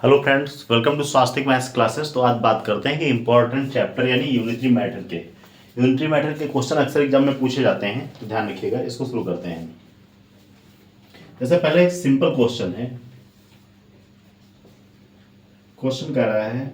Hello friends, welcome to Swastik maths classes. तो आज बात करते हैं कि इंपॉर्टेंट चैप्टर यानी यूनिटरी मैटर के क्वेश्चन अक्सर एग्जाम में पूछे जाते हैं, तो ध्यान रखिएगा। इसको शुरू करते हैं। जैसे पहले एक सिंपल क्वेश्चन है। क्वेश्चन कह रहा है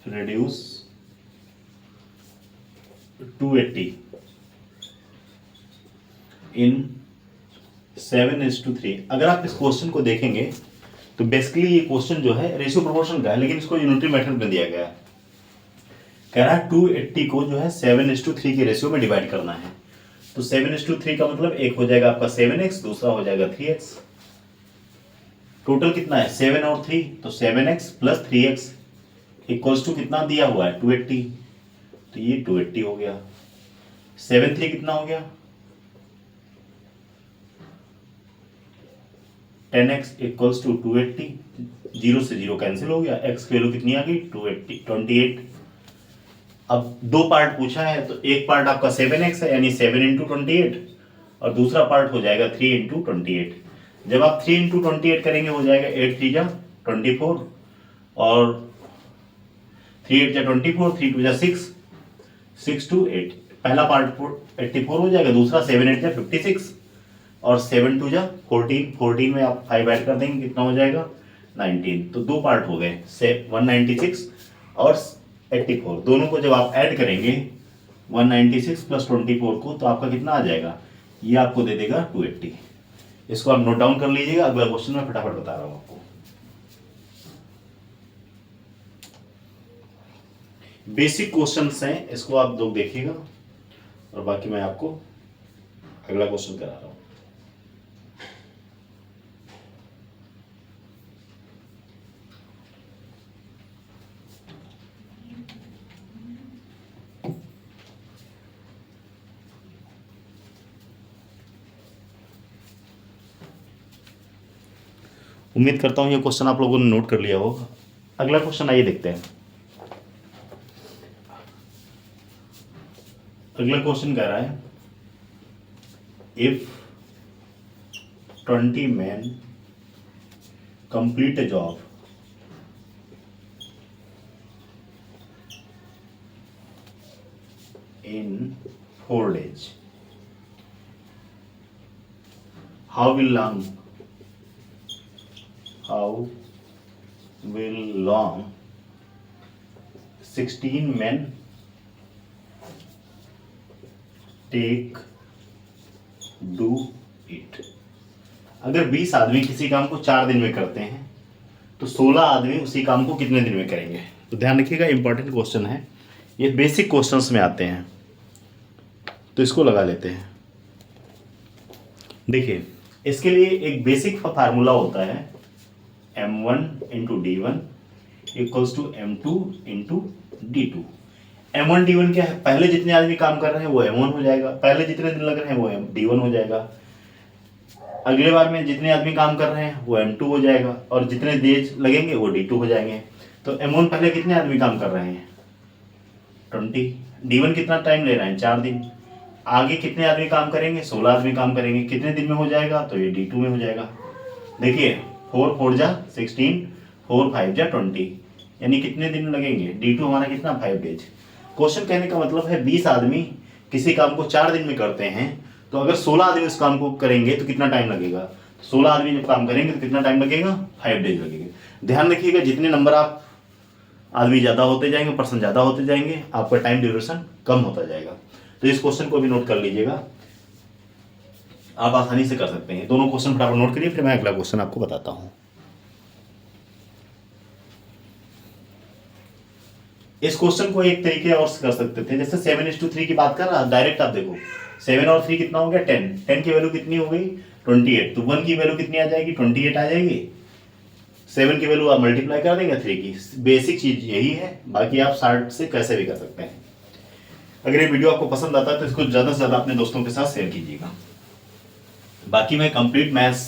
रिड्यूस 280 इन 7:3। अगर आप इस क्वेश्चन को देखेंगे तो बेसिकली ये क्वेश्चन जो है रेशियो प्रोपोर्शन का है, लेकिन इसको यूनिटरी मेथड में दिया गया है। कह रहा है 280 को जो है 7:3 के रेशियो में डिवाइड करना है। तो 7:3 का मतलब एक हो जाएगा आपका 7x, दूसरा हो जाएगा 3x। टोटल कितना है 7 और 3, तो 7x plus 3x equals to कितना दिया हुआ है 280। तो ये 280 हो गया। 7 3 कितना हो गया 10x इक्वल्स टू 280। जीरो से जीरो कैंसिल हो गया। x की वैल्यू कितनी आ गई 28। अब दो पार्ट पूछा है, तो एक पार्ट आपका 7x है यानी 7 इंटू 28, और दूसरा पार्ट हो जाएगा 3 इंटू 28। जब आप 3 इंटू 28 करेंगे हो जाएगा 8 3 जा 24, और 3 8 जा 24, 3 2 जा 6, 6 2 8। पहला पार्ट 84 हो जाएगा, दूसरा 7 8 जा 56, और 7 2 जा 14। 14 में आप 5 ऐड कर देंगे, कितना हो जाएगा 19। तो दो पार्ट हो गए 196 और 84। दोनों को जब आप ऐड करेंगे 196 प्लस 24 को, तो आपका कितना आ जाएगा, ये आपको दे देगा 280। इसको आप नोट डाउन कर लीजिएगा। अगला क्वेश्चन मैं फटाफट बता रहा हूं आपको। बेसिक क्वेश्चंस हैं, इसको आप लोग देखिएगा, और बाकी मैं आपको अगला क्वेश्चन करा रहा हूं। उम्मीद करता हूं ये क्वेश्चन आप लोगों ने नोट कर लिया होगा। अगला क्वेश्चन आइए देखते हैं। अगला क्वेश्चन कह रहा है if 20 men complete a job in 4 days, how will long 16 men take do it। अगर 20 आदमी किसी काम को 4 दिन में करते हैं, तो 16 आदमी उसी काम को कितने दिन में करेंगे। तो ध्यान रखिएगा, इंपॉर्टेंट क्वेश्चन है ये, बेसिक क्वेश्चंस में आते हैं। तो इसको लगा लेते हैं। देखिए, इसके लिए एक बेसिक फार्मूला होता है m1 into d one equals to m2 into d two. m1 d1 क्या है, पहले जितने आदमी काम कर रहे हैं वो m1 हो जाएगा, पहले जितने दिन लग रहे हैं वो d1 हो जाएगा, अगले बार में जितने आदमी काम कर रहे हैं वो m2 हो जाएगा, और जितने देर लगेंगे वो d2 हो जाएंगे। तो m1 पहले कितने आदमी काम कर रहे हैं 20, d1 कितना टाइम ले रहे हैं 4 दिन, आगे कितने आदमी काम करेंगे 16 आदमी काम करेंगे, कितने दिन में हो जाएगा, तो ये d2 में हो जाएगा। देखिए 4 4 जा 16, 4 5 जा 20, यानी कितने दिन लगेंगे, d2 हमारा कितना 5 डेज। क्वेश्चन कहने का मतलब है 20 आदमी किसी काम को 4 दिन में करते हैं, तो अगर 16 आदमी उस काम को करेंगे तो कितना टाइम लगेगा। 16 आदमी जब काम करेंगे तो कितना टाइम लगेगा 5 डेज लगेंगे। ध्यान रखिएगा, जितने नंबर आप आदमी ज़्यादा होते जाएंगे, पर्सन ज़्यादा होते जाएंगे, आपका टाइम ड्यूरेशन कम होता जाएगा। तो इस क्वेश्चन को भी नोट कर लीजिएगा, आप आसानी से कर सकते हैं। दोनों क्वेश्चन फटाफट नोट करिए, फिर मैं अगला क्वेश्चन आपको बताता हूँ। इस क्वेश्चन को एक तरीके और कर सकते थे, जैसे 7:3 की बात कर रहा, डायरेक्ट आप देखो 7 और 3 कितना हो गया 10, 10 की वैल्यू कितनी हो गई 28, तो 1 की वैल्यू कितनी आ जाएगी 28 आ जाएगी। 7 की वैल्यू आप मल्टीप्लाई कर देंगे 3 की। बेसिक चीज यही है, बाकी आप शार्ट से कैसे भी कर सकते हैं। अगर ये वीडियो आपको पसंद आता है तो इसको ज़्यादा से ज़्यादा अपने दोस्तों के साथ शेयर कीजिएगा। बाकी मैं कंप्लीट मैथ्स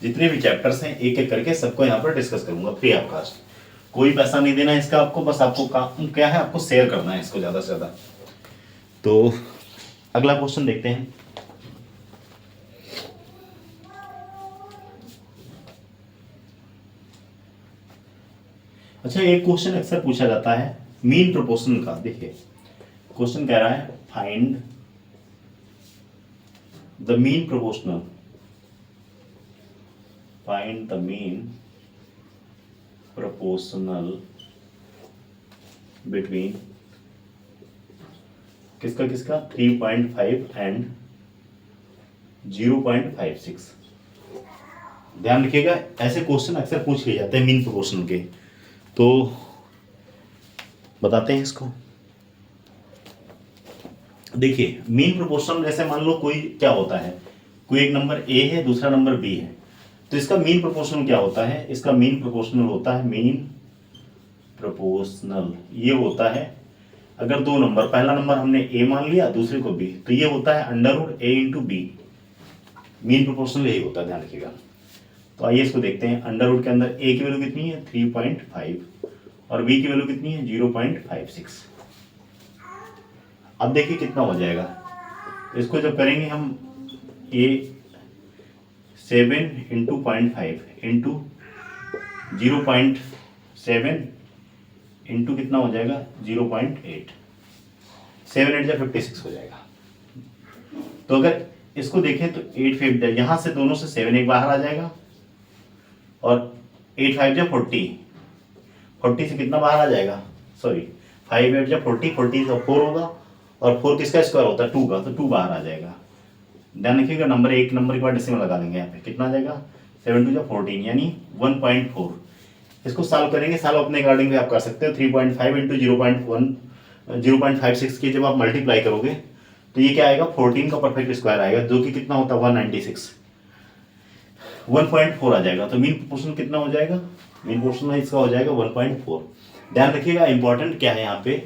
जितने भी चैप्टर्स हैं एक एक करके सबको यहाँ पर डिस्कस करूंगा फ्री ऑफ कास्ट। कोई पैसा नहीं देना है इसका आपको, बस आपको काम क्या है, आपको शेयर करना है इसको ज़्यादा से ज़्यादा। तो अगला क्वेश्चन देखते हैं। अच्छा, एक क्वेश्चन अक्सर पूछा जाता है मीन प्रोपोर्शनल का। देखिए क्वेश्चन कह रहा है find the mean proportional, find the mean proportional between किसका किसका 3.5 एंड 0.56। ध्यान रखिएगा, ऐसे क्वेश्चन अक्सर पूछ लिए जाते हैं मीन प्रोपोर्शनल के। तो बताते हैं इसको। देखिए मीन प्रोपोर्शनल जैसे मान लो कोई क्या होता है, कोई एक नंबर ए है दूसरा नंबर बी है, तो इसका मीन प्रोपोर्शनल क्या होता है, इसका मीन प्रोपोर्शनल होता है, मीन प्रोपोर्शनल ये होता है अगर दो नंबर, पहला नंबर हमने ए मान लिया दूसरे को बी, तो ये होता है अंडर रूट ए इंटू बी। मीन प्रोपोर्शनल यही होता है, ध्यान रखिएगा। तो आइए इसको देखते हैं। अंडर रूट के अंदर ए की वैल्यू कितनी है 3.5 और बी की वैल्यू कितनी है 0.56। अब देखिए कितना हो जाएगा, इसको जब करेंगे हम ए 7 इंटू 0.5 इंटू 0.7 इंटू कितना हो जाएगा 0.8, 7 8 जा 56 हो जाएगा। तो अगर इसको देखें तो 8 5 यहाँ से दोनों से 7 एक बाहर आ जाएगा और 8 5 जा 40, 40 से कितना बाहर आ जाएगा, सॉरी 5 8 जा 40, 40 से 4 होगा और 4 किसका स्क्वायर होता है 2 का, तो 2 बाहर आ जाएगा। ध्यान रखिएगा नंबर एक नंबर के बाद डेसिमल लगा देंगे यहाँ पे, कितना आ जाएगा 7 2 जा 14 यानी 1.4। इसको सॉल्व करेंगे, सॉल्व अपने अकॉर्डिंग भी आप कर सकते हो। 3.5 इंटू 0.56 की जब आप मल्टीप्लाई करोगे तो ये क्या आएगा 14 का परफेक्ट स्क्वायर आएगा, जो कि कितना होता है 196, 1.4 आ जाएगा। तो मीन प्रोपोर्शन कितना हो जाएगा, मीन प्रोपोर्शन इसका हो जाएगा 1.4। ध्यान रखिएगा इंपॉर्टेंट क्या है यहाँ पे,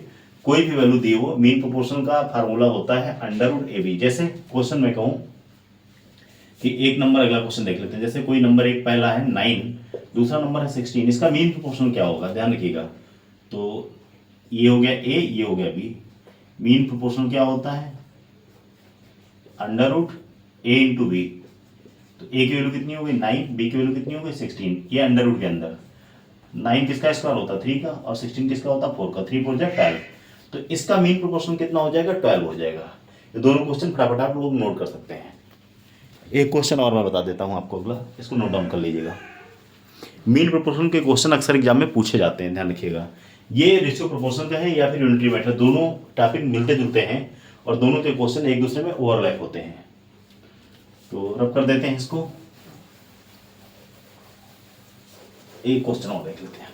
कोई भी वैल्यू दी हो मीन प्रोपोर्शन का फार्मूला होता है अंडर रूट ए बी। जैसे क्वेश्चन में कहूँ कि एक नंबर, अगला क्वेश्चन देख लेते हैं। जैसे कोई नंबर एक पहला है 9 दूसरा नंबर है 16, इसका मीन प्रोपोर्शन क्या होगा, ध्यान रखिएगा। तो ये हो गया ए, ये हो गया बी, मीन प्रोपोर्शन क्या होता है अंडर रूट ए इंटू बी। तो ए की वैल्यू कितनी होगी 9, बी की वैल्यू कितनी होगी 16, ये अंडर रूट के अंदर 9 किसका स्क्वायर होता है 3 का और 16 किसका होता है 4 का, 3 4 जा 12। तो इसका मीन प्रोपोर्शन कितना हो जाएगा 12 हो जाएगा। ये दोनों क्वेश्चन फटाफट आप लोग नोट कर सकते हैं। एक क्वेश्चन और मैं बता देता हूं आपको, अगला इसको नोट डाउन कर लीजिएगा। मीन प्रोपोर्शन के क्वेश्चन अक्सर एग्जाम में पूछे जाते हैं, ध्यान रखिएगा। ये रेशियो प्रोपोर्शन का है या फिर यूनिटरी मेथड, दोनों टॉपिक मिलते जुलते हैं और दोनों के क्वेश्चन एक दूसरे में ओवरलैप होते हैं। तो रब कर देते हैं इसको, एक क्वेश्चन और देख लेते हैं।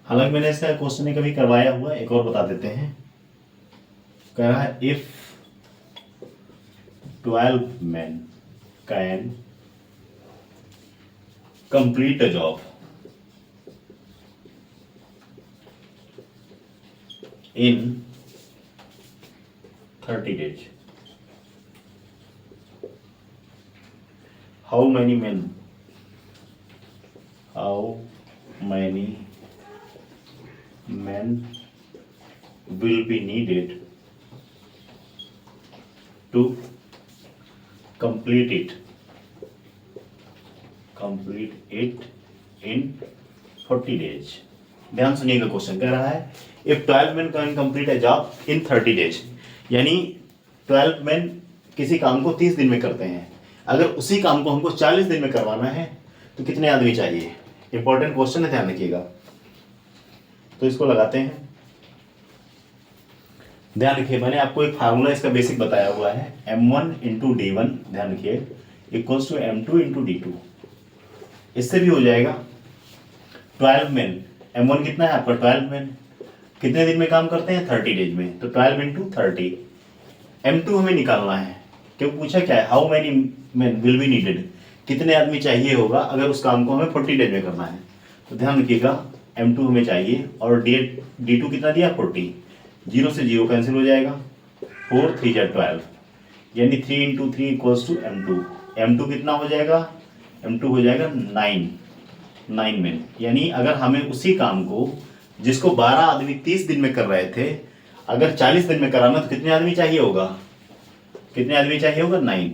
हालांकि मैंने इसका क्वेश्चन कभी करवाया हुआ, एक और बता देते हैं। कह रहा है if 12 men can complete a job in 30 days, how many men will be needed to complete it in 40 days। ध्यान सुनिएगा, क्वेश्चन कह रहा है if 12 men can complete a job in 30 days, यानी 12 men किसी काम को 30 दिन में करते हैं, अगर उसी काम को हमको 40 दिन में करवाना है तो कितने आदमी चाहिए। इंपॉर्टेंट क्वेश्चन है, ध्यान रखिएगा। तो इसको लगाते हैं, ध्यान रखिए मैंने आपको एक फार्मूला इसका बेसिक बताया हुआ है, m1 इंटू d1, ध्यान रखिए equals to m2 into d2। इससे भी हो जाएगा 12 men, m1 कितना है आपका 12 men, कितने दिन में काम करते हैं 30 डेज में, तो 12 इंटू 30। m2 हमें निकालना है, क्यों पूछा क्या है, how many men will be needed, कितने आदमी चाहिए होगा अगर उस काम को हमें 40 डेज में करना है। तो ध्यान रखिएगा m2 हमें चाहिए और d2 कितना दिया 40, 0 से 0 कैंसिल हो जाएगा, 4 3 जा 12 यानी 3 into 3 equals to m2। m2 कितना हो जाएगा M2 हो जाएगा 9 मैन। यानी अगर हमें उसी काम को जिसको 12 आदमी 30 दिन में कर रहे थे अगर 40 दिन में कराना तो कितने आदमी चाहिए होगा? कितने आदमी चाहिए होगा? 9।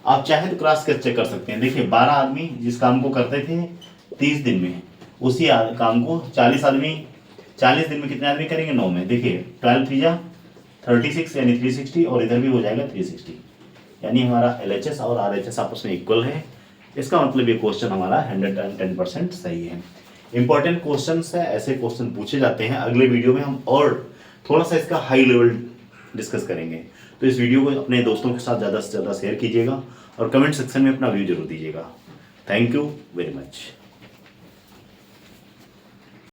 आप चाहे तो क्रॉस चेक कर सकते हैं। देखिए 12 आदमी जिस काम को करते थे 30 दिन में, उसी काम को 40 आदमी 40 दिन में कितने आदमी करेंगे? 9 में। देखिए 12 3 36 यानी 360 और इधर भी हो जाएगा 360, यानी हमारा LHS और RHS आपस में इक्वल है। इसका मतलब ये क्वेश्चन हमारा 110% सही है। इंपॉर्टेंट क्वेश्चन है, ऐसे क्वेश्चन पूछे जाते हैं। अगले वीडियो में हम और थोड़ा सा इसका हाई लेवल डिस्कस करेंगे। तो इस वीडियो को अपने दोस्तों के साथ ज़्यादा से ज़्यादा शेयर कीजिएगा और कमेंट सेक्शन में अपना व्यू जरूर दीजिएगा। Thank you very much.